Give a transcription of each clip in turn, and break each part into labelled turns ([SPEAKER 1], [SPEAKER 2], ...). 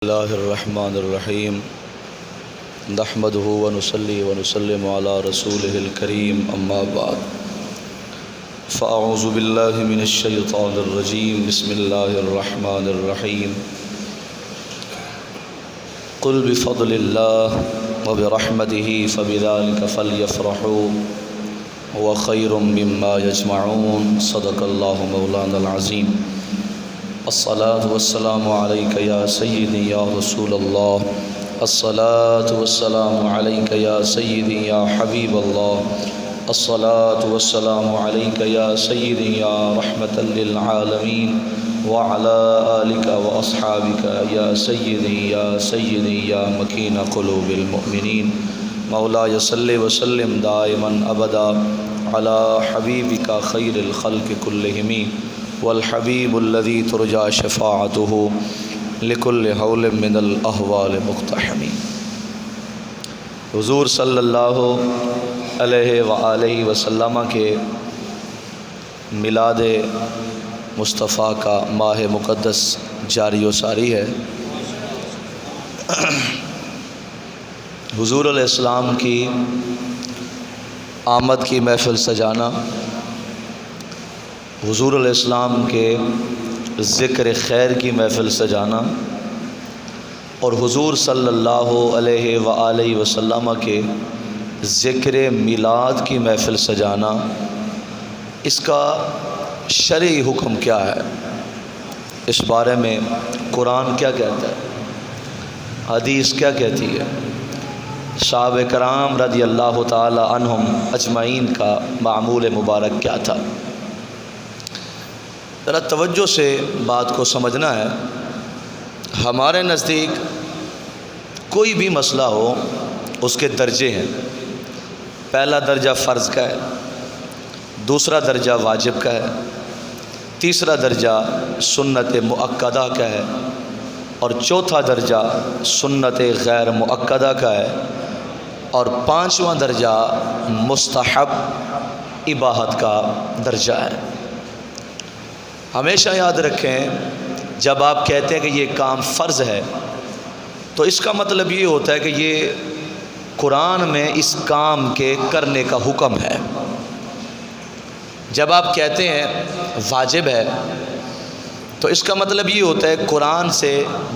[SPEAKER 1] اللہ الرحمن الرحیم نحمده ونصلی ونسلم علی رسولہ الکریم اما بعد فاعوذ باللہ من الشیطان الرجیم بسم اللہ الرحمن الرحیم قل بفضل اللہ وبرحمتہ فبذلک فلیفرحوا هو خیر مما یجمعون صدق اللہ مولانا العظیم الصلاة والسلام علیک یا سیدی یا رسول اللہ الصلاة والسلام علیک یا سیدی یا حبیب اللہ الصلاة والسلام علیک یا سیدی یا رحمة للعالمین وعلى آلک واصحابک یا سیدی یا مکین قلوب المؤمنین مولاي صل وسلم دائما ابدا علی حبیبک خیر الخلق کلہم والحبیب الذی ترجى شفاعته لكل حول من الاحوال مقتحم۔ حضور صلی اللہ علیہ وآلہ وسلم کے میلاد مصطفیٰ کا ماہ مقدس جاری و ساری ہے۔ حضور علیہ السلام کی آمد کی محفل سجانا، حضور علیہ السلام کے ذکر خیر کی محفل سجانا اور حضور صلی اللہ علیہ وآلہ وسلم کے ذکر میلاد کی محفل سجانا، اس کا شرعی حکم کیا ہے؟ اس بارے میں قرآن کیا کہتا ہے؟ حدیث کیا کہتی ہے؟ صحابہ کرام رضی اللہ تعالی عنہم اجمعین کا معمول مبارک کیا تھا؟ ذرا توجہ سے بات کو سمجھنا ہے۔ ہمارے نزدیک کوئی بھی مسئلہ ہو اس کے درجے ہیں۔ پہلا درجہ فرض کا ہے، دوسرا درجہ واجب کا ہے، تیسرا درجہ سنت مؤکدہ کا ہے اور چوتھا درجہ سنت غیر مؤکدہ کا ہے اور پانچواں درجہ مستحب اباحت کا درجہ ہے۔ ہمیشہ یاد رکھیں، جب آپ کہتے ہیں کہ یہ کام فرض ہے تو اس کا مطلب یہ ہوتا ہے کہ یہ قرآن میں اس کام کے کرنے کا حکم ہے۔ جب آپ کہتے ہیں واجب ہے تو اس کا مطلب یہ ہوتا ہے قرآن سے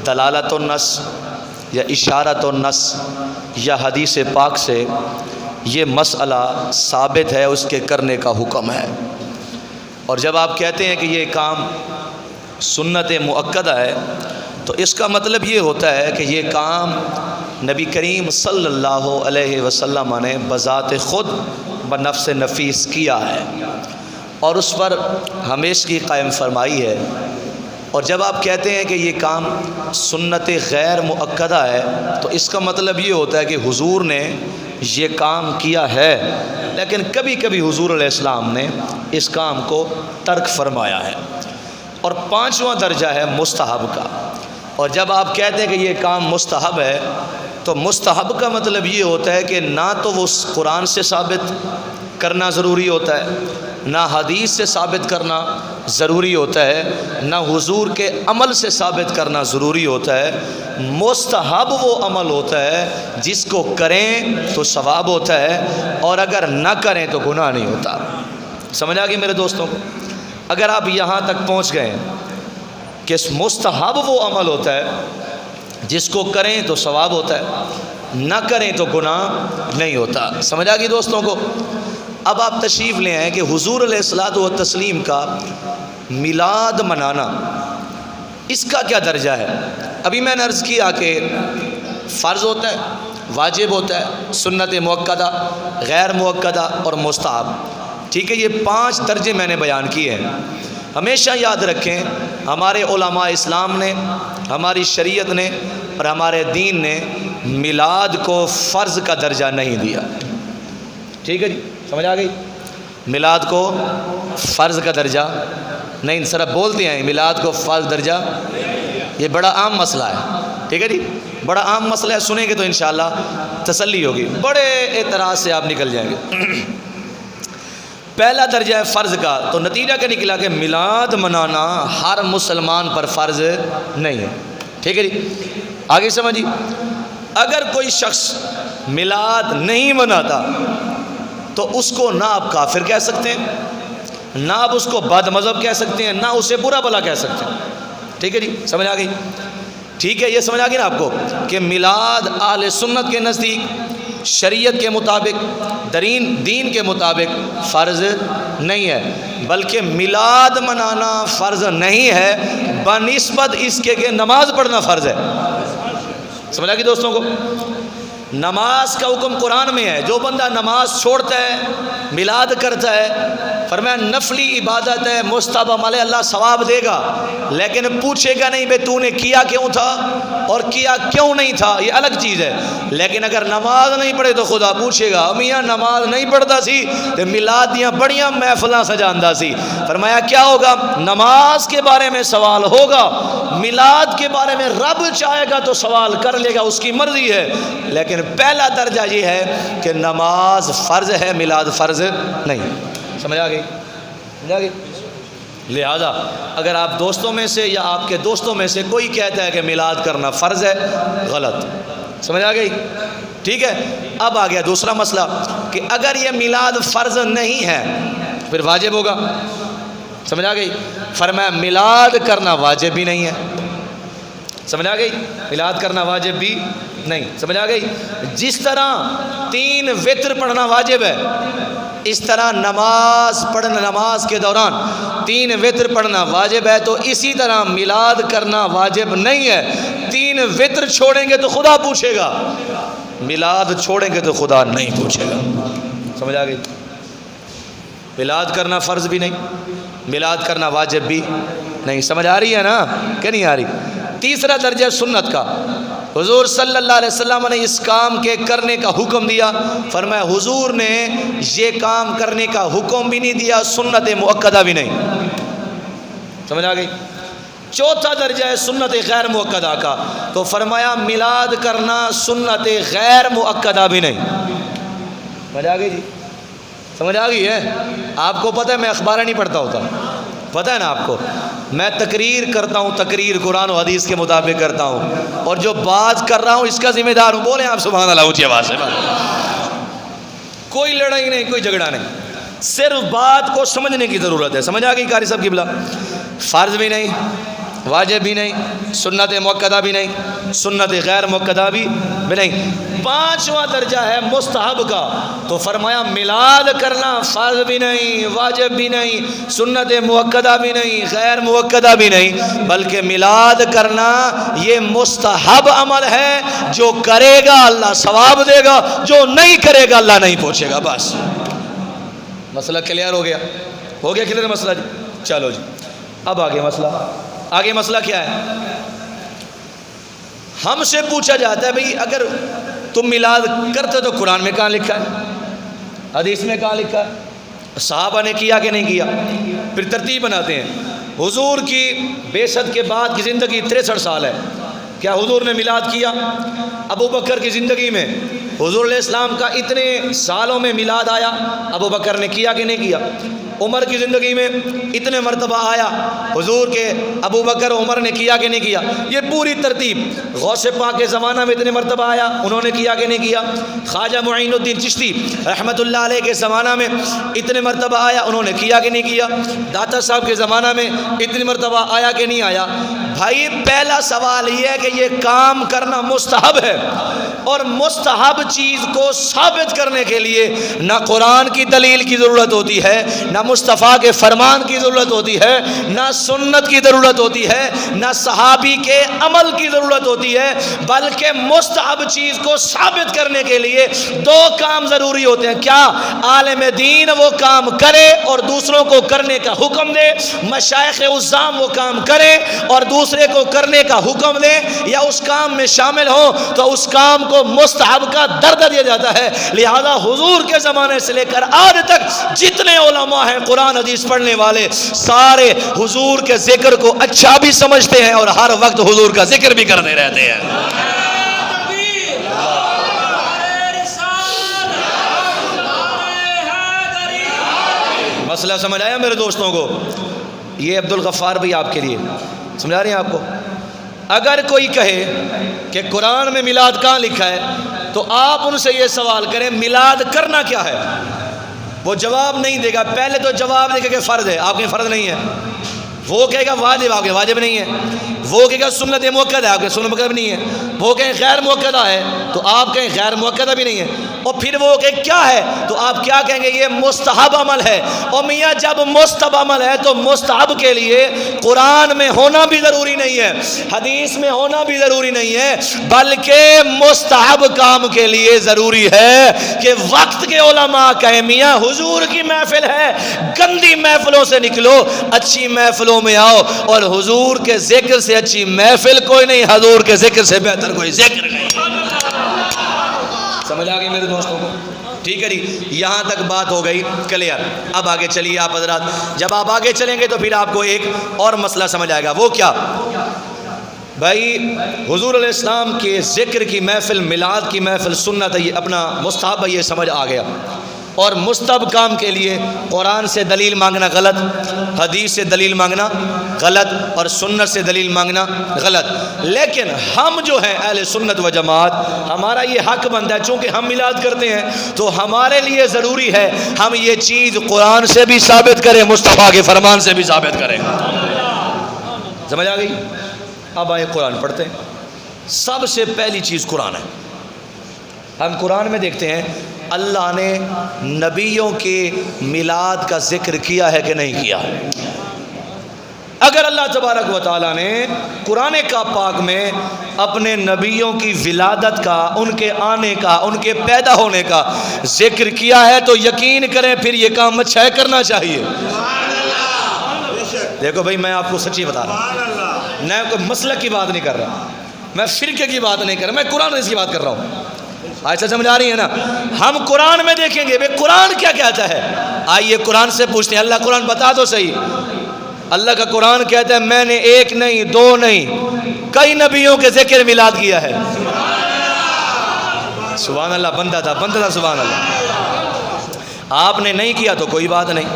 [SPEAKER 1] دلالت النص یا اشارت النص یا حدیث پاک سے یہ مسئلہ ثابت ہے، اس کے کرنے کا حکم ہے۔ اور جب آپ کہتے ہیں کہ یہ کام سنت مؤکدہ ہے تو اس کا مطلب یہ ہوتا ہے کہ یہ کام نبی کریم صلی اللہ علیہ وسلم نے بذات خود بنفس نفیس کیا ہے اور اس پر ہمیشگی قائم فرمائی ہے۔ اور جب آپ کہتے ہیں کہ یہ کام سنت غیر مؤکدہ ہے تو اس کا مطلب یہ ہوتا ہے کہ حضور نے یہ کام کیا ہے لیکن کبھی کبھی حضور علیہ السلام نے اس کام کو ترک فرمایا ہے۔ اور پانچواں درجہ ہے مستحب کا۔ اور جب آپ کہتے ہیں کہ یہ کام مستحب ہے تو مستحب کا مطلب یہ ہوتا ہے کہ نہ تو وہ قرآن سے ثابت کرنا ضروری ہوتا ہے، نہ حدیث سے ثابت کرنا ضروری ہوتا ہے، نہ حضور کے عمل سے ثابت کرنا ضروری ہوتا ہے۔ مستحب وہ عمل ہوتا ہے جس کو کریں تو ثواب ہوتا ہے اور اگر نہ کریں تو گناہ نہیں ہوتا۔ سمجھ آ گئی میرے دوستوں کو؟ اگر آپ یہاں تک پہنچ گئے کہ مستحب وہ عمل ہوتا ہے جس کو کریں تو ثواب ہوتا ہے، نہ کریں تو گناہ نہیں ہوتا۔ سمجھ آ گئی دوستوں کو؟ اب آپ تشریف لے آئیں کہ حضور علیہ الصلوۃ والتسلیم کا میلاد منانا، اس کا کیا درجہ ہے؟ ابھی میں نے عرض کیا کہ فرض ہوتا ہے، واجب ہوتا ہے، سنت مؤکدہ، غیر مؤکدہ اور مستحب۔ ٹھیک ہے، یہ 5 درجے میں نے بیان کیے ہیں۔ ہمیشہ یاد رکھیں، ہمارے علماء اسلام نے، ہماری شریعت نے اور ہمارے دین نے میلاد کو فرض کا درجہ نہیں دیا۔ ٹھیک ہے جی، سمجھ آ گئی؟ میلاد کو فرض کا درجہ نہیں، صرف بولتے ہیں میلاد کو فرض درجہ۔ یہ بڑا عام مسئلہ ہے، ٹھیک ہے جی، بڑا عام مسئلہ ہے، سنیں گے تو انشاءاللہ تسلی ہوگی، بڑے اعتراض سے آپ نکل جائیں گے۔ پہلا درجہ ہے فرض کا، تو نتیجہ کیا نکلا کہ میلاد منانا ہر مسلمان پر فرض نہیں ہے، ٹھیک ہے جی۔ آگے سمجھیے، اگر کوئی شخص میلاد نہیں مناتا تو اس کو نہ آپ کافر کہہ سکتے ہیں، نہ آپ اس کو بد مذہب کہہ سکتے ہیں، نہ اسے برا بھلا کہہ سکتے ہیں. ٹھیک ہے جی، سمجھ آ گئی؟ ٹھیک ہے، یہ سمجھ آ گئی نا آپ کو کہ میلاد اہل سنت کے نزدیک شریعت کے مطابق دین کے مطابق فرض نہیں ہے، بلکہ میلاد منانا فرض نہیں ہے بنسبت اس کے کہ نماز پڑھنا فرض ہے. سمجھ آ گئی دوستوں کو؟ نماز کا حکم قرآن میں ہے، جو بندہ نماز چھوڑتا ہے میلاد کرتا ہے، فرمایا نفلی عبادت ہے، مستحب عمل ہے، اللہ ثواب دے گا، لیکن پوچھے گا نہیں بے تو نے کیا کیوں تھا اور کیا کیوں نہیں تھا، یہ الگ چیز ہے. لیکن اگر نماز نہیں پڑھے تو خدا پوچھے گا میاں نماز نہیں پڑھتا سی تو میلاد دیاں بڑیاں محفلاں سجاندا سی. فرمایا کیا ہوگا؟ نماز کے بارے میں سوال ہوگا، میلاد کے بارے میں رب چاہے گا تو سوال کر لے گا، اس کی مرضی ہے. لیکن پہلا درجہ یہ ہے کہ نماز فرض ہے، میلاد فرض نہیں. سمجھ آ گئی؟ سمجھ آ گئی؟ لہذا اگر آپ دوستوں میں سے یا آپ کے دوستوں میں سے کوئی کہتا ہے کہ میلاد کرنا فرض ہے، غلط. سمجھ آ گئی؟ ٹھیک ہے. اب آ گیا دوسرا مسئلہ کہ اگر یہ میلاد فرض نہیں ہے پھر واجب ہوگا. سمجھ آ گئی؟ فرمایا میلاد کرنا واجب بھی نہیں ہے. سمجھ آ گئی؟ میلاد کرنا واجب بھی نہیں. سمجھ آ گئی؟ جس طرح 3 وتر پڑھنا واجب ہے، اس طرح نماز کے دوران 3 وتر پڑھنا واجب ہے، تو اسی طرح میلاد کرنا واجب نہیں ہے. 3 وتر چھوڑیں گے تو خدا پوچھے گا، میلاد چھوڑیں گے تو خدا نہیں پوچھے گا. سمجھ آ گئی؟ میلاد کرنا فرض بھی نہیں، میلاد کرنا واجب بھی نہیں. سمجھ آ رہی ہے نا کہ نہیں آ رہی؟ تیسرا درجہ سنت کا. حضور صلی اللہ علیہ وسلم نے اس کام کے کرنے کا حکم دیا. فرمایا حضور نے یہ کام کرنے کا حکم بھی نہیں دیا، سنت مؤکدہ بھی نہیں. سمجھ آ گئی؟ چوتھا درجہ ہے سنت غیر مؤکدہ کا. تو فرمایا میلاد کرنا سنت غیر مؤکدہ بھی نہیں. سمجھ آ گئی جی؟ سمجھ آ گئی ہے؟ آپ کو پتہ ہے میں اخبار نہیں پڑھتا ہوتا، پتہ ہے نا آپ کو، میں تقریر کرتا ہوں، تقریر قرآن و حدیث کے مطابق کرتا ہوں، اور جو بات کر رہا ہوں اس کا ذمہ دار ہوں. بولیں آپ سبحان اللہ اونچی آواز سے. کوئی لڑائی نہیں، کوئی جھگڑا نہیں، صرف بات کو سمجھنے کی ضرورت ہے. سمجھ آ گئی قاری صاحب کی بلا؟ فرض بھی نہیں، واجب بھی نہیں، سنت مؤکدہ بھی نہیں، سنت غیر مؤکدہ بھی نہیں. پانچواں درجہ ہے مستحب کا. تو فرمایا میلاد کرنا فرض بھی نہیں، واجب بھی نہیں، سنت مؤکدہ بھی نہیں، غیر مؤکدہ بھی نہیں، بلکہ میلاد کرنا یہ مستحب عمل ہے. جو کرے گا اللہ ثواب دے گا، جو نہیں کرے گا اللہ نہیں پوچھے گا. بس مسئلہ کلیئر ہو گیا؟ ہو گیا کلیئر مسئلہ جی؟ چلو جی اب آگے مسئلہ. آگے مسئلہ کیا ہے؟ ہم سے پوچھا جاتا ہے بھئی اگر تم میلاد کرتے تو قرآن میں کہاں لکھا ہے، حدیث میں کہاں لکھا ہے، صحابہ نے کیا کہ نہیں کیا؟ پھر ترتیب بناتے ہیں. حضور کی بعثت کے بعد کی زندگی 63 سال ہے، کیا حضور نے میلاد کیا؟ ابو بکر کی زندگی میں حضور علیہ السلام کا اتنے سالوں میں میلاد آیا، ابو بکر نے کیا کہ نہیں کیا؟ عمر کی زندگی میں اتنے مرتبہ آیا، حضور کے ابو بکر عمر نے کیا کہ نہیں کیا؟ یہ پوری ترتیب. غوث پاک کے زمانہ میں اتنے مرتبہ آیا، انہوں نے کیا کہ نہیں کیا؟ خواجہ معین الدین چشتی رحمۃ اللہ علیہ کے زمانہ میں اتنے مرتبہ آیا، انہوں نے کیا کہ نہیں کیا؟ داتا صاحب کے زمانہ میں اتنی مرتبہ آیا کہ نہیں آیا؟ بھائی پہلا سوال یہ ہے کہ یہ کام کرنا مستحب ہے، اور مستحب چیز کو ثابت کرنے کے لیے نہ قرآن کی دلیل کی ضرورت ہوتی ہے، نہ مصطفیٰ کے فرمان کی ضرورت ہوتی ہے، نہ سنت کی ضرورت ہوتی ہے، نہ صحابی کے عمل کی ضرورت ہوتی ہے، بلکہ مستحب چیز کو ثابت کرنے کے لیے 2 کام ضروری ہوتے ہیں. کیا؟ عالم دین وہ کام کرے اور دوسروں کو کرنے کا حکم دے، مشائخ عظام وہ کام کرے اور دوسرے کو کرنے کا حکم دے، یا اس کام میں شامل ہو تو اس کام کو مستحب کا درجہ دیا جاتا ہے. لہذا حضور کے زمانے سے لے کر آج تک جتنے علماء ہیں قرآن حدیث پڑھنے والے، سارے حضور کے ذکر کو اچھا بھی سمجھتے ہیں اور ہر وقت حضور کا ذکر بھی کرتے رہتے ہیں. مسئلہ سمجھ آیا میرے دوستوں کو؟ یہ عبدالغفار بھائی آپ کے لیے سمجھا رہے ہیں آپ کو. اگر کوئی کہے کہ قرآن میں میلاد کہاں لکھا ہے تو آپ ان سے یہ سوال کریں میلاد کرنا کیا ہے؟ وہ جواب نہیں دے گا. پہلے تو جواب دے گا کہ فرض ہے، آپ کے فرض نہیں ہے. وہ کہے گا واجب، آپ کے واجب نہیں ہے. وہ کہے گا سنت موقدہ ہے، آپ کے سنت موقدہ بھی نہیں ہے. وہ کہیں غیر موقدہ ہے تو آپ کہیں غیر موقدہ بھی نہیں ہے. اور پھر وہ کہ کیا ہے تو آپ کیا کہیں گے؟ یہ مستحب عمل ہے. اور میاں جب مستحب عمل ہے تو مستحب کے لیے قرآن میں ہونا بھی ضروری نہیں ہے، حدیث میں ہونا بھی ضروری نہیں ہے، بلکہ مستحب کام کے لیے ضروری ہے کہ وقت کے علماء کہیں میاں حضور کی محفل ہے، گندی محفلوں سے نکلو، اچھی محفلوں میں آؤ. اور حضور کے ذکر سے اچھی محفل کوئی نہیں، حضور کے ذکر سے بہتر کوئی ذکر نہیں. سمجھ آ گئی میرے دوستوں کو؟ ٹھیک ہے جی، یہاں تک بات ہو گئی کلیئر. اب آگے چلیے آپ حضرات. جب آپ آگے چلیں گے تو پھر آپ کو ایک اور مسئلہ سمجھ آئے گا. وہ کیا؟ بھائی حضور علیہ السلام کے ذکر کی محفل، میلاد کی محفل سنت ہے، یہ اپنا مستحب ہے، یہ سمجھ آ گیا. اور مستحب کام کے لیے قرآن سے دلیل مانگنا غلط، حدیث سے دلیل مانگنا غلط، اور سنت سے دلیل مانگنا غلط. لیکن ہم جو ہیں اہل سنت و جماعت، ہمارا یہ حق بنتا ہے، چونکہ ہم میلاد کرتے ہیں تو ہمارے لیے ضروری ہے ہم یہ چیز قرآن سے بھی ثابت کریں، مصطفیٰ کے فرمان سے بھی ثابت کریں. سمجھ آ گئی؟ اب آئے قرآن پڑھتے ہیں. سب سے پہلی چیز قرآن ہے. ہم قرآن میں دیکھتے ہیں اللہ نے نبیوں کے میلاد کا ذکر کیا ہے کہ نہیں کیا. اگر اللہ تبارک و تعالیٰ نے قرآن کا پاک میں اپنے نبیوں کی ولادت کا، ان کے آنے کا، ان کے پیدا ہونے کا ذکر کیا ہے تو یقین کریں پھر یہ کام اچھا ہے، کرنا چاہیے. دیکھو بھائی میں آپ کو سچی بتا رہا ہوں، میں کوئی مسلک کی بات نہیں کر رہا، میں فرقے کی بات نہیں کر رہا، میں قرآن کی بات کر رہا ہوں. ایسا سمجھ آ رہی ہے نا؟ ہم قرآن میں دیکھیں گے بھئی قرآن کیا کہتا ہے. آئیے قرآن سے پوچھتے ہیں، اللہ قرآن بتا دو صحیح. اللہ کا قرآن کہتا ہے میں نے ایک نہیں، دو نہیں، کئی نبیوں کے ذکر میلاد کیا ہے. سبحان اللہ. بندہ تھا سبحان اللہ. آپ نے نہیں کیا تو کوئی بات نہیں،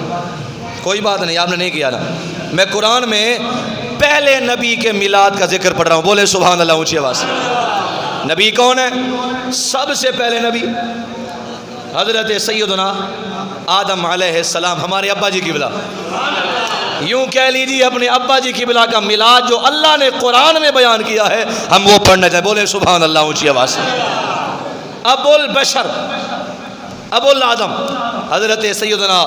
[SPEAKER 1] کوئی بات نہیں، آپ نے نہیں کیا نا. میں قرآن میں پہلے نبی کے میلاد کا ذکر پڑھ رہا ہوں. بولے سبحان اللہ اونچی آواز سے. نبی کون ہے؟ سب سے پہلے نبی حضرت سیدنا آدم علیہ السلام، ہمارے ابا جی کی بلا. یوں کہہ لیجیے اپنے ابا جی کی بلا کا میلاد جو اللہ نے قرآن میں بیان کیا ہے ہم وہ پڑھنا چاہتے. بولے سبحان اللہ اونچی آواز سے. ابو البشر، ابو الآدم حضرت سیدنا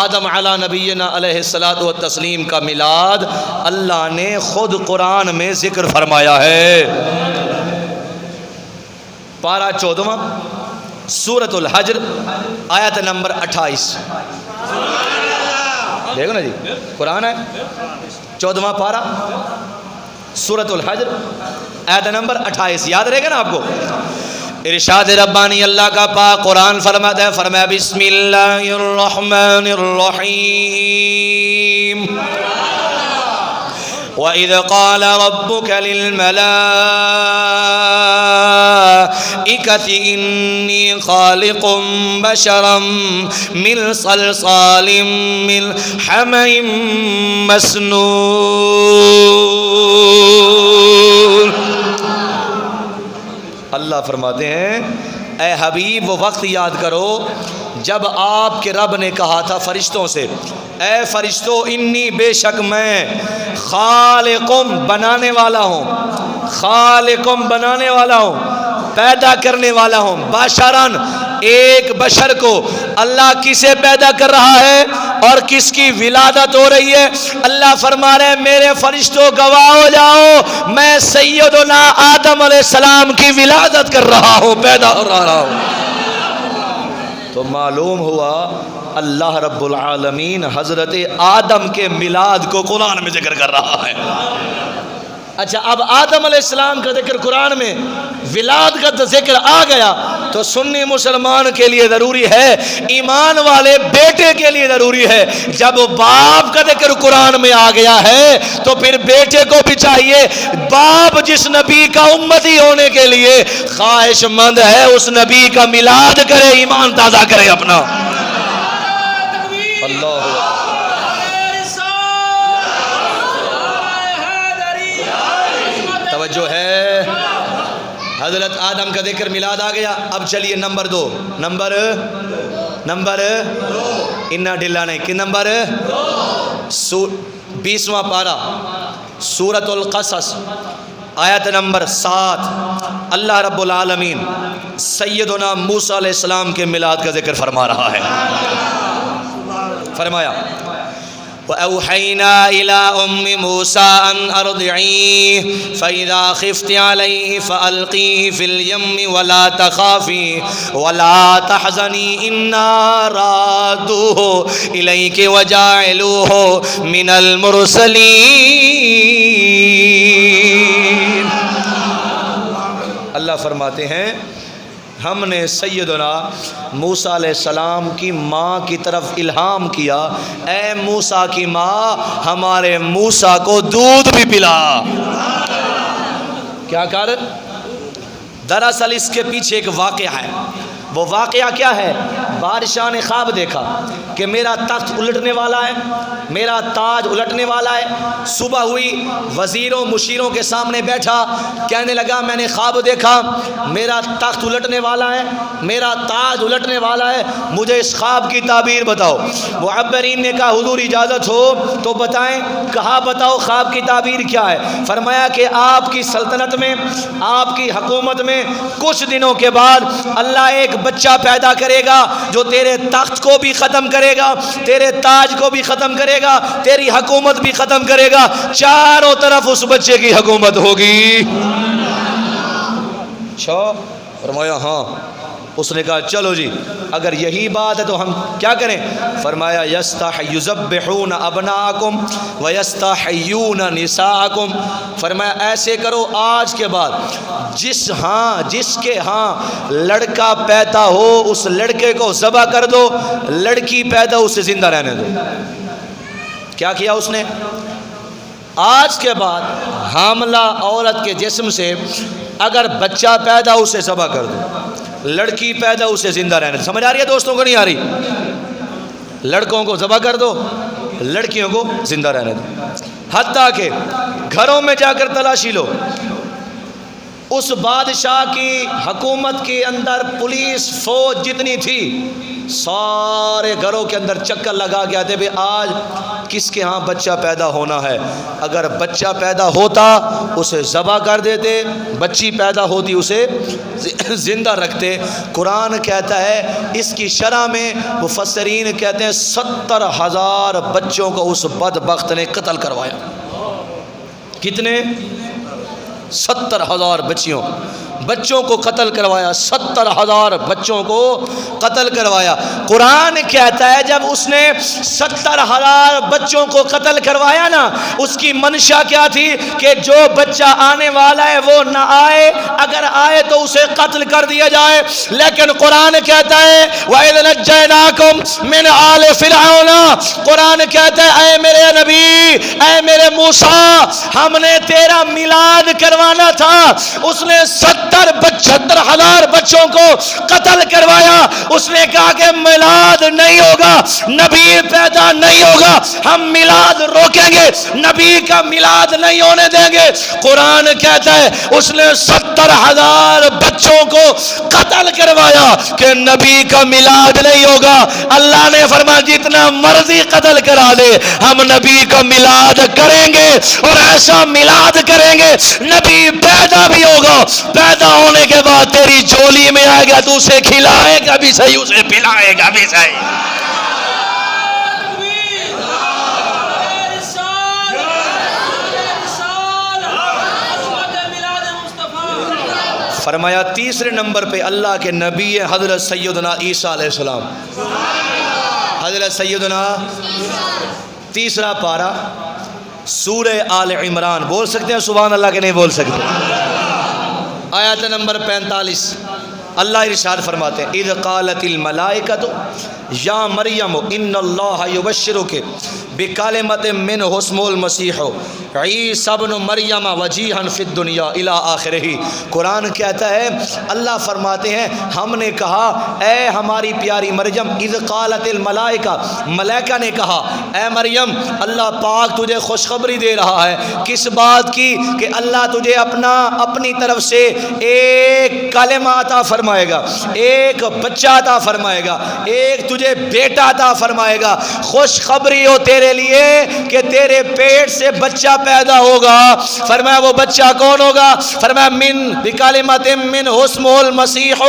[SPEAKER 1] آدم علی نبینا علیہ الصلاۃ والتسلیم کا میلاد اللہ نے خود قرآن میں ذکر فرمایا ہے. پارہ 14 سورۃ الحجر آیت نمبر 28. دیکھو نا جی، قرآن ہے 14واں پارہ سورۃ الحجر آیت نمبر 28. یاد رہے گا نا آپ کو؟ ارشاد ربانی اللہ کا پاک قرآن فرماتا ہے، فرمایا بسم اللہ الرحمن الرحیم وَإِذْ قَالَ رَبُّكَ لِلْمَلَائِكَةِ إِنِّي خَالِقٌ بَشَرًا مِنْ صَلْصَالٍ مِنْ حَمَإٍ مَسْنُونٍ. اللہ فرماتے ہیں اے حبیب وہ وقت یاد کرو جب آپ کے رب نے کہا تھا فرشتوں سے، اے فرشتوں انی بے شک میں خالقم بنانے والا ہوں، خالقم بنانے والا ہوں، پیدا کرنے والا ہوں. بشرن ایک بشر کو. اللہ کسے پیدا کر رہا ہے اور کس کی ولادت ہو رہی ہے؟ اللہ فرما رہے ہیں میرے فرشتوں گواہ ہو جاؤ میں سیدنا آدم علیہ السلام کی ولادت کر رہا ہوں، پیدا ہو رہا ہوں. تو معلوم ہوا اللہ رب العالمین حضرت آدم کے میلاد کو قرآن میں ذکر کر رہا ہے. اچھا اب آدم علیہ السلام کا ذکر قرآن میں، ولاد کا ذکر آ گیا تو سنی مسلمان کے لیے ضروری ہے، ایمان والے بیٹے کے لیے ضروری ہے. جب باپ کا ذکر قرآن میں آ گیا ہے تو پھر بیٹے کو بھی چاہیے باپ جس نبی کا امتی ہونے کے لیے خواہش مند ہے اس نبی کا میلاد کرے، ایمان تازہ کرے اپنا. اللہ حضرت آدم کا ذکر میلاد آ گیا. اب چلیے نمبر 2. نمبر انا ڈلا نہیں کہ نمبر 20واں پارہ سورۃ القصص آیت نمبر 7. اللہ رب العالمین سیدنا موسیٰ علیہ السلام کے میلاد کا ذکر فرما رہا ہے. فرمایا وَأَوْحَيْنَا إِلَىٰ أُمِّ مُوسَىٰ أَنْ أَرْضِعِيهِ فَإِذَا خِفْتِ عَلَيْهِ فَأَلْقِيهِ فِي الْيَمِّ وَلَا تَخَافِي وَلَا تَحْزَنِي إِنَّا رَادُّوهُ إِلَيْكِ وَجَاعِلُوهُ مِنَ الْمُرْسَلِينَ. اللہ فرماتے ہیں ہم نے سیدنا موسیٰ علیہ السلام کی ماں کی طرف الہام کیا، اے موسیٰ کی ماں ہمارے موسیٰ کو دودھ بھی پلا. کیا کر؟ دراصل اس کے پیچھے ایک واقعہ ہے. وہ واقعہ کیا ہے؟ بادشاہ نے خواب دیکھا کہ میرا تخت الٹنے والا ہے، میرا تاج الٹنے والا ہے. صبح ہوئی، وزیروں مشیروں کے سامنے بیٹھا، کہنے لگا میں نے خواب دیکھا میرا تخت الٹنے والا ہے، میرا تاج الٹنے والا ہے، مجھے اس خواب کی تعبیر بتاؤ. معبرین نے کہا حضور اجازت ہو تو بتائیں. کہا بتاؤ خواب کی تعبیر کیا ہے؟ فرمایا کہ آپ کی سلطنت میں، آپ کی حکومت میں کچھ دنوں کے بعد اللہ ایک بچہ پیدا کرے گا جو تیرے تخت کو بھی ختم کرے گا، تیرے تاج کو بھی ختم کرے گا، تیری حکومت بھی ختم کرے گا. چاروں طرف اس بچے کی حکومت ہوگی. اچھا فرمایا ہاں. اس نے کہا چلو جی اگر یہی بات ہے تو ہم کیا کریں؟ فرمایا یذبحون ابناءکم ویستحیون نساءکم. فرمایا ایسے کرو آج کے بعد جس کے ہاں لڑکا پیدا ہو اس لڑکے کو ذبح کر دو، لڑکی پیدا اسے زندہ رہنے دو. کیا کیا اس نے؟ آج کے بعد حاملہ عورت کے جسم سے اگر بچہ پیدا اسے ذبح کر دو، لڑکی پیدا اسے زندہ رہنے دو. سمجھ آ رہی ہے دوستوں کو نہیں آ رہی؟ لڑکوں کو ذبح کر دو، لڑکیوں کو زندہ رہنے دو. حتیٰ کہ گھروں میں جا کر تلاشی لو، اس بادشاہ کی حکومت کے اندر پولیس فوج جتنی تھی سارے گھروں کے اندر چکر لگا کے آتے بھی آج کس کے ہاں بچہ پیدا ہونا ہے. اگر بچہ پیدا ہوتا اسے ذبح کر دیتے، بچی پیدا ہوتی اسے زندہ رکھتے. قرآن کہتا ہے اس کی شرح میں مفسرین کہتے ہیں 70,000 بچوں کو اس بدبخت نے قتل کروایا. کتنے؟ 70,000 بچوں کو قتل کروایا. 70,000 بچوں کو قتل کروایا. قرآن کہتا ہے جب اس نے 70,000 بچوں کو قتل کروایا نا، اس کی منشا کیا تھی کہ جو بچہ آنے والا ہے وہ نہ آئے، اگر آئے تو اسے قتل کر دیا جائے. لیکن قرآن کہتا ہے وَإِذْ نَجَّيْنَاكُمْ مِنْ آلِ فِرْعَوْنَ. قرآن کہتا ہے اے میرے نبی، اے میرے موسیٰ، ہم نے تیرا میلاد کروانا تھا. اس نے 75,000 بچوں کو قتل کروایا. اس نے کہا کہ میلاد نہیں ہوگا، نبی پیدا نہیں ہوگا، ہم میلاد روکیں گے، نبی کا میلاد نہیں ہونے دیں گے. قرآن کہتا ہے اس نے 70,000 بچوں کو قتل کروایا کہ نبی کا میلاد نہیں ہوگا. اللہ نے فرمایا جتنا مرضی قتل کرا لے ہم نبی کا میلاد کریں گے، اور ایسا میلاد کریں گے نبی پیدا بھی ہوگا، پیدا ہونے کے بعد تیری جھولی میں آئے گا، تو اسے کھلائے گا بھی صحیح، اسے پلائے گا بھی صحیح. فرمایا تیسرے نمبر پہ اللہ کے نبی ہے حضرت سیدنا عیسیٰ علیہ السلام. حضرت سیدنا تیسرا پارہ سورہ آل عمران. بول سکتے ہیں سبحان اللہ کہ نہیں بول سکتے؟ آیت نمبر 45. اللہ ارشاد فرماتے ہیں اذ قالت الملائکۃ یا مریم ان اللہ یبشرک بکلمۃ منہ اسمہ المسیح عیسی ابن مریم وجیہا فی الدنیا الی آخرہ۔ قرآن کہتا ہے اللہ فرماتے ہیں ہم نے کہا اے ہماری پیاری مریم، اذ قالت الملائکہ، ملائکہ نے کہا اے مریم اللہ پاک تجھے خوشخبری دے رہا ہے کس بات کی کہ اللہ تجھے اپنی طرف سے ایک کلمہ عطا فرمائے گا، ایک بچہ عطا فرمائے گا، ایک تجھے بیٹا عطا فرمائے گا۔ خوشخبری ہو تیرے لیے کہ تیرے پیٹ سے بچہ پیدا ہوگا۔ فرمایا وہ بچہ کون ہوگا؟ فرمایا من بکلمۃ من اسمہ المسیح،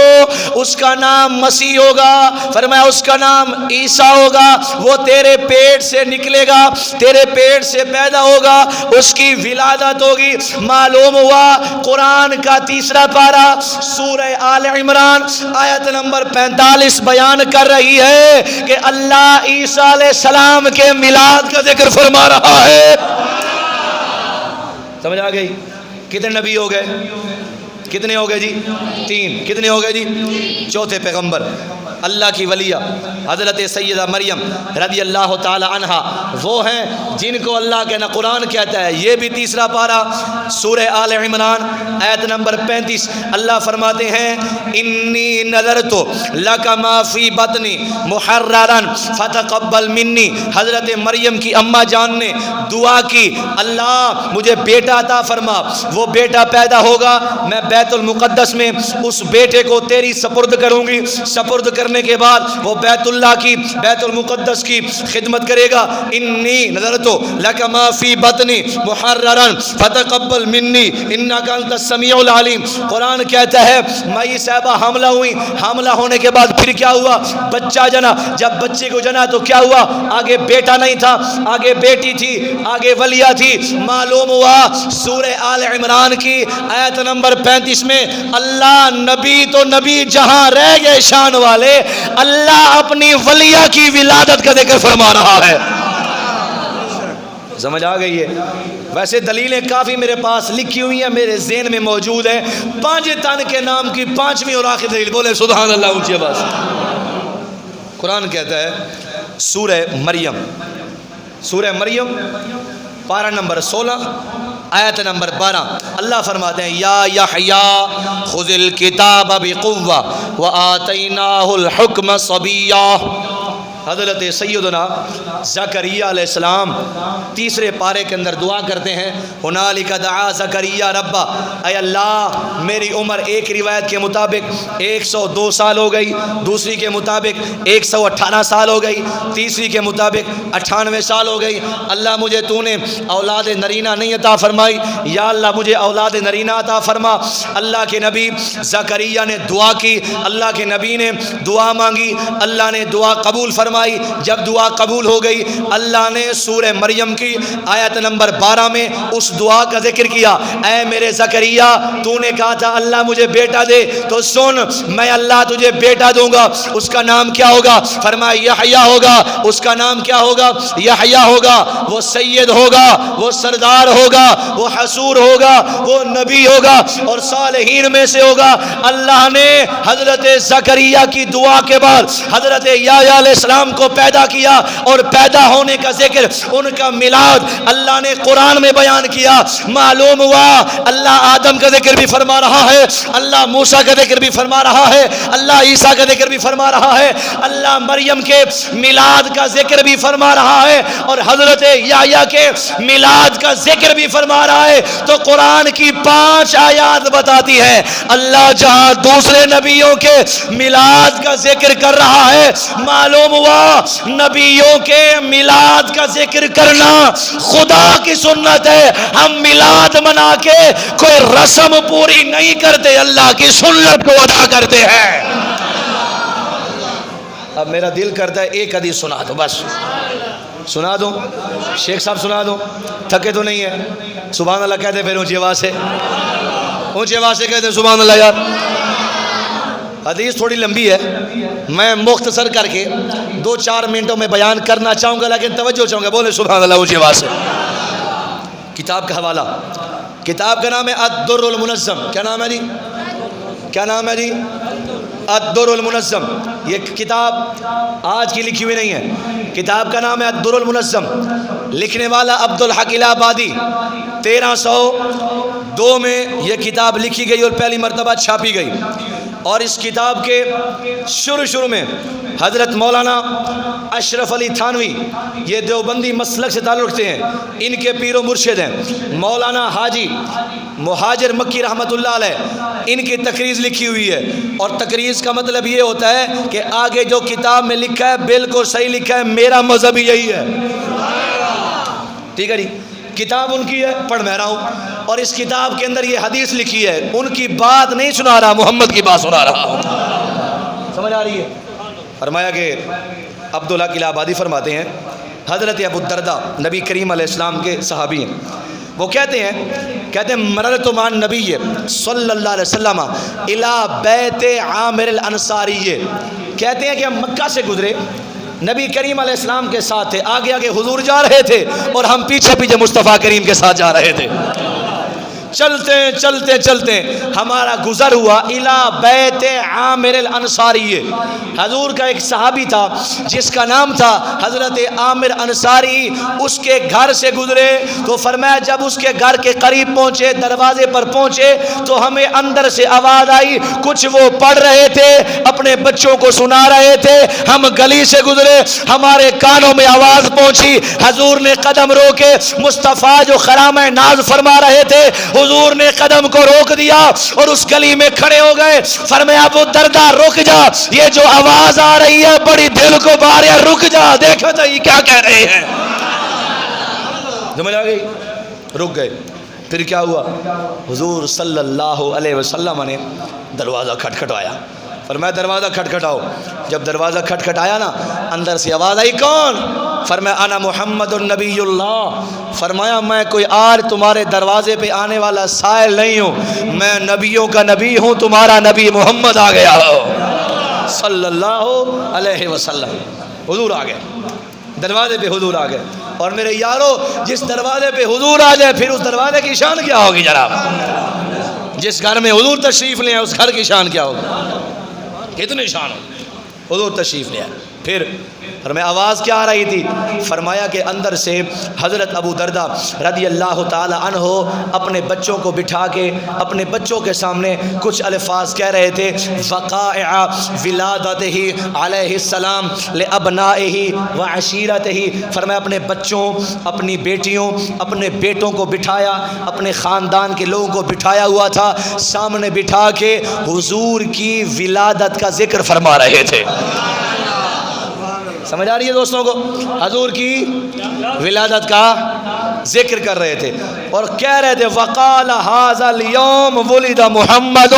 [SPEAKER 1] اس کا نام مسیح ہوگا۔ فرمایا اس کا نام عیسیٰ ہوگا، وہ تیرے پیٹ سے نکلے گا، تیرے پیٹ سے پیدا ہوگا، اس کی ولادت ہوگی۔ معلوم ہوا قرآن کا تیسرا پارہ سورہ آل عمران آیت نمبر 45 بیان کر رہی ہے کہ اللہ عیسیٰ علیہ السلام کے میلاد کا ذکر فرما رہا ہے۔ سمجھ آ گئی؟ کتنے نبی ہو گئے؟ کتنے ہو گئے جی؟ 3۔ کتنے ہو گئے جی؟ چوتھے پیغمبر اللہ کی ولیہ حضرت سیدہ مریم رضی اللہ تعالی عنہا وہ ہیں جن کو اللہ کے قرآن کہتا ہے۔ یہ بھی تیسرا پارہ سورہ آل عمران آیت نمبر 35 اللہ فرماتے ہیں انی نذرت لک ما فی بطنی محررا فتقبل منی۔ حضرت مریم کی اماں جان نے دعا کی اللہ مجھے بیٹا عطا فرما، وہ بیٹا پیدا ہوگا، میں بیت المقدس میں اس بیٹے کو تیری سپرد کروں گی، سپرد کرنے کے بعد وہ بیت اللہ کی، بیت المقدس کی خدمت کرے گا۔ انی نذرت لک ما فی بطنی محررا فتقبل منی انک انت السمیع العلیم۔ قرآن کہتا ہے مائی صاحبہ حاملہ ہوئی، حاملہ ہونے کے بعد پھر کیا ہوا؟ بچہ جنا۔ جب بچے کو جنا تو کیا ہوا؟ آگے بیٹا نہیں تھا، آگے بیٹی تھی، آگے ولیہ تھی۔ معلوم ہوا سورہ آل عمران کی آیت نمبر 35 میں اللہ نبی تو نبی جہاں رہ گئے شان والے، اللہ اپنی ولیہ کی ولادت کا ذکر فرما رہا ہے۔ سمجھ آ گئی ہے؟ ویسے دلیلیں کافی میرے پاس لکھی ہوئی ہیں، میرے ذہن میں موجود ہیں۔ 5 تن کے نام کی 5ویں اور آخری دلیل، بولے سبحان اللہ اونچی آواز۔ قرآن کہتا ہے سورہ مریم، سورہ مریم پارہ نمبر 16 آیت نمبر 12 اللہ فرماتے ہیں یا یحییٰ خذ الکتاب بقوہ وآتیناہ الحکم صبیہ۔ حضرت سیدنا زکریا علیہ السلام تیسرے پارے کے اندر دعا کرتے ہیں ہنالک دعا زکریا ربا، اے اللہ میری عمر ایک روایت کے مطابق 102 سال ہو گئی، دوسری کے مطابق 118 سال ہو گئی، تیسری کے مطابق 98 سال ہو گئی۔ اللہ مجھے تو نے اولاد نرینہ نہیں عطا فرمائی، یا اللہ مجھے اولاد نرینہ عطا فرما۔ اللہ کے نبی زکریا نے دعا کی، اللہ کے نبی نے دعا مانگی، اللہ نے دعا قبول فرمائی۔ جب دعا قبول ہو گئی اللہ نے سورہ مریم کی آیت نمبر 12 میں اس دعا کا ذکر کیا۔ اے میرے زکریا تو نے کہا تھا اللہ مجھے بیٹا دے، تو سن میں اللہ تجھے بیٹا دوں گا، اس کا نام کیا ہوگا؟ فرمایا یحییٰ ہوگا۔ اس کا نام کیا ہوگا؟ یحییٰ ہوگا۔ وہ سید ہوگا، وہ سردار ہوگا، وہ حصور ہوگا، وہ نبی ہوگا اور صالحین میں سے ہوگا۔ اللہ نے حضرت زکریا کی دعا کے بعد حضرت یحییٰ علیہ السلام کو پیدا کیا، اور پیدا ہونے کا ذکر ان کا میلاد اللہ نے قرآن میں بیان کیا۔ معلوم ہوا اللہ آدم کا ذکر بھی فرما رہا ہے، اللہ موسیٰ کا ذکر بھی فرما رہا ہے، اللہ عیسیٰ کا ذکر بھی فرما رہا ہے، اللہ مریم کے میلاد کا ذکر بھی فرما رہا ہے، اور حضرت یحییٰ کے میلاد کا ذکر بھی فرما رہا ہے۔ تو قرآن کی 5 آیات بتاتی ہے اللہ جہاں دوسرے نبیوں کے میلاد کا ذکر کر رہا ہے، معلوم ہوا نبیوں کے میلاد کا ذکر کرنا خدا کی سنت ہے۔ ہم میلاد منا کے کوئی رسم پوری نہیں کرتے، اللہ کی سنت کو ادا کرتے ہیں۔ اب میرا دل کرتا ہے ایک حدیث سنا دو، بس سنا دو، شیخ صاحب سنا دو، تھکے تو نہیں ہے؟ سبحان اللہ کہتے پھر اونچی آواز سے، اونچی آواز سے کہتے سبحان اللہ۔ یار حدیث تھوڑی لمبی ہے، میں مختصر کر کے 2-4 منٹوں میں بیان کرنا چاہوں گا، لیکن توجہ چاہوں گا، بولے سبحان اللہ اونچی آواز سے۔ کتاب کا حوالہ، کتاب کا نام ہے الدر المنظم۔ کیا نام ہے جی؟ کیا نام ہے جی؟ الدر المنظم، یہ کتاب آج کی لکھی ہوئی نہیں ہے، کتاب کا نام ہے الدر المنظم، لکھنے والا عبدالحق الہ آبادی، 1302 میں یہ کتاب لکھی گئی اور پہلی مرتبہ چھاپی گئی۔ اور اس کتاب کے شروع میں حضرت مولانا اشرف علی تھانوی، یہ دیوبندی مسلک سے تعلق رکھتے ہیں، ان کے پیر و مرشد ہیں، مولانا حاجی مہاجر مکی رحمۃ اللہ علیہ، ان کی تقریض لکھی ہوئی ہے۔ اور تقریض کا مطلب یہ ہوتا ہے کہ آگے جو کتاب میں لکھا ہے بالکل صحیح لکھا ہے، میرا مذہب ہی یہی ہے، ٹھیک ہے جی۔ کتاب ان کی ہے، پڑھ میں رہا ہوں، اور اس کتاب کے اندر یہ حدیث لکھی ہے، ان کی بات نہیں سنا رہا، محمد کی بات سنا رہا ہوں، سمجھ آ رہی ہے؟ فرمایا کہ عبدالحق الہ آبادی فرماتے ہیں، حضرت ابو الدرداء نبی کریم علیہ السلام کے صحابی ہیں، وہ کہتے ہیں مررت مع النبی صلی اللہ علیہ وسلم الی بیت عامر الانصاری، کہتے ہیں کہ ہم مکہ سے گزرے، نبی کریم علیہ السلام کے ساتھ تھے، آگے آگے حضور جا رہے تھے اور ہم پیچھے پیچھے مصطفیٰ کریم کے ساتھ جا رہے تھے۔ چلتے چلتے چلتے ہمارا گزر ہوا الی بیت عامر الانصاری، حضور کا ایک صحابی تھا جس کا نام تھا حضرت عامر انصاری، اس کے گھر سے گزرے تو فرمایا جب اس کے گھر کے قریب پہنچے، دروازے پر پہنچے تو ہمیں اندر سے آواز آئی، کچھ وہ پڑھ رہے تھے، اپنے بچوں کو سنا رہے تھے، ہم گلی سے گزرے، ہمارے کانوں میں آواز پہنچی، حضور نے قدم روکے، مصطفیٰ جو خرامہ ناز فرما رہے تھے، حضور نے قدم کو روک دیا اور اس گلی میں کھڑے ہو گئے، فرمایا ابو الدرداء رک جا، یہ جو آواز آ رہی ہے بڑی دل کو بار ہے، رک جا دیکھو تو یہ کیا کہہ رہے ہیں، سمجھ آ گئی؟ رک گئے۔ پھر کیا ہوا؟ حضور صلی اللہ علیہ وسلم نے دروازہ کھٹکھٹایا، فرمایا دروازہ کھٹکھٹاؤ، جب دروازہ کھٹکھٹایا نا اندر سے آواز آئی، کون؟ فرمایا انا محمد النبی اللہ، فرمایا میں کوئی آج تمہارے دروازے پہ آنے والا سائل نہیں ہوں، میں نبیوں کا نبی ہوں، تمہارا نبی محمد آ گیا ہو صلی اللہ علیہ وسلم۔ حضور آ گئے، دروازے پہ حضور آ گئے، اور میرے یارو جس دروازے پہ حضور آ جائے پھر اس دروازے کی شان کیا ہوگی جناب؟ جس گھر میں حضور تشریف لے اس گھر کی شان کیا ہوگی؟ کتنی شان ہو، حضور تشریف لے آئے۔ پھر فرمایا آواز کیا آ رہی تھی؟ فرمایا کہ اندر سے حضرت ابو درداء رضی اللہ تعالی عنہ اپنے بچوں کو بٹھا کے اپنے بچوں کے سامنے کچھ الفاظ کہہ رہے تھے، وقائع ولادتہ علیہ السلام لابنائہ وعشیرتہ، فرمایا اپنے بچوں، اپنی بیٹیوں، اپنے بیٹوں کو بٹھایا، اپنے خاندان کے لوگوں کو بٹھایا ہوا تھا، سامنے بٹھا کے حضور کی ولادت کا ذکر فرما رہے تھے۔ سمجھ آ رہی ہے دوستوں کو؟ حضور کی ولادت کا ذکر کر رہے تھے اور کہہ رہے تھے وقال ھذا اليوم ولد محمد،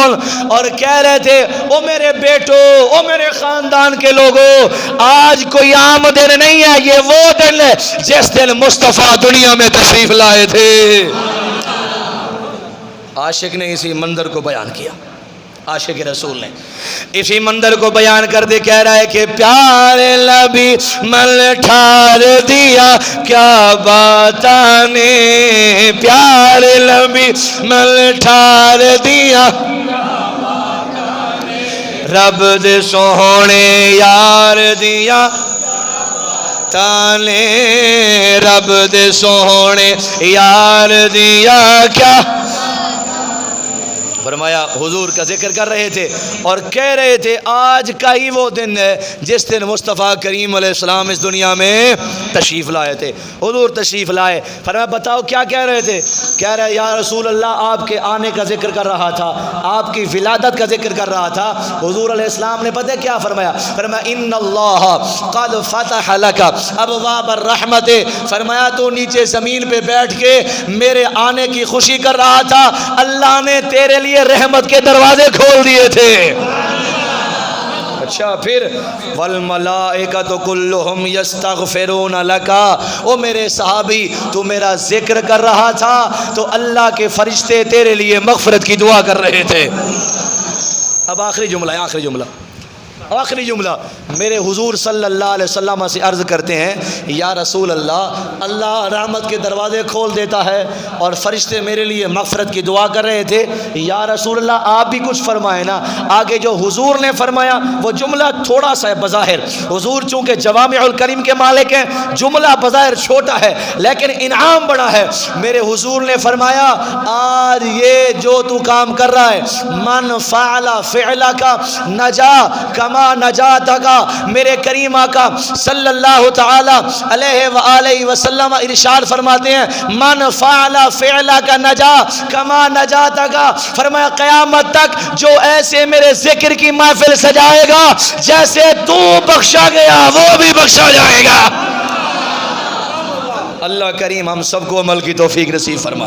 [SPEAKER 1] اور کہہ رہے تھے او میرے بیٹو، او میرے خاندان کے لوگوں، آج کوئی عام دن نہیں ہے، یہ وہ دن ہے جس دن مصطفیٰ دنیا میں تشریف لائے تھے۔ عاشق نے اسی منظر کو بیان کیا، عاشق رسول نے اسی منظر کو بیان کر دے، کہہ رہا ہے کہ پیارے لبی مل ٹھار دیا کیا باتاں نے، پیارے لبی مل ٹھار دیا رب دے سوہنے یار دیا تانے، رب دے سوہنے یار دیا کیا۔ فرمایا حضور کا ذکر کر رہے تھے اور کہہ رہے تھے آج کا ہی وہ دن ہے جس دن مصطفیٰ کریم علیہ السلام اس دنیا میں تشریف لائے تھے۔ حضور تشریف لائے، فرمایا بتاؤ کیا کہہ رہے تھے؟ کہہ رہے یا رسول اللہ آپ کے آنے کا ذکر کر رہا تھا، آپ کی ولادت کا ذکر کر رہا تھا۔ حضور علیہ السلام نے پتہ کیا فرمایا؟ فرمایا ان اللہ قد فتح لک ابواب الرحمت، فرمایا تو نیچے زمین پہ بیٹھ کے میرے آنے کی خوشی کر رہا تھا، اللہ نے تیرے لیے رحمت کے دروازے کھول دیے تھے۔ اچھا پھر والملائکۃ کلہم یستغفرون لک، او میرے صحابی تو میرا ذکر کر رہا تھا تو اللہ کے فرشتے تیرے لیے مغفرت کی دعا کر رہے تھے۔ اب آخری جملہ آخری جملہ میرے حضور صلی اللہ علیہ وسلم سے عرض کرتے ہیں یا رسول اللہ، اللہ رحمت کے دروازے کھول دیتا ہے اور فرشتے میرے لیے مغفرت کی دعا کر رہے تھے، یا رسول اللہ آپ بھی کچھ فرمائیں نا۔ آگے جو حضور نے فرمایا وہ جملہ تھوڑا سا ہے بظاہر، حضور چونکہ جوامع الکلم کے مالک ہیں، جملہ بظاہر چھوٹا ہے لیکن انعام بڑا ہے۔ میرے حضور نے فرمایا آج یہ جو تو کام کر رہا ہے، من فعل فعلک نجا کما نجاتک، میرے کریم آقا صلی اللہ تعالی علیہ وآلہ وسلم ارشاد فرماتے ہیں من فعل فعلک نجا کما نجاتک، فرمایا قیامت تک جو ایسے میرے ذکر کی محفل سجائے گا جیسے تو بخشا گیا وہ بھی بخشا جائے گا۔ اللہ کریم ہم سب کو عمل کی توفیق نصیب فرما۔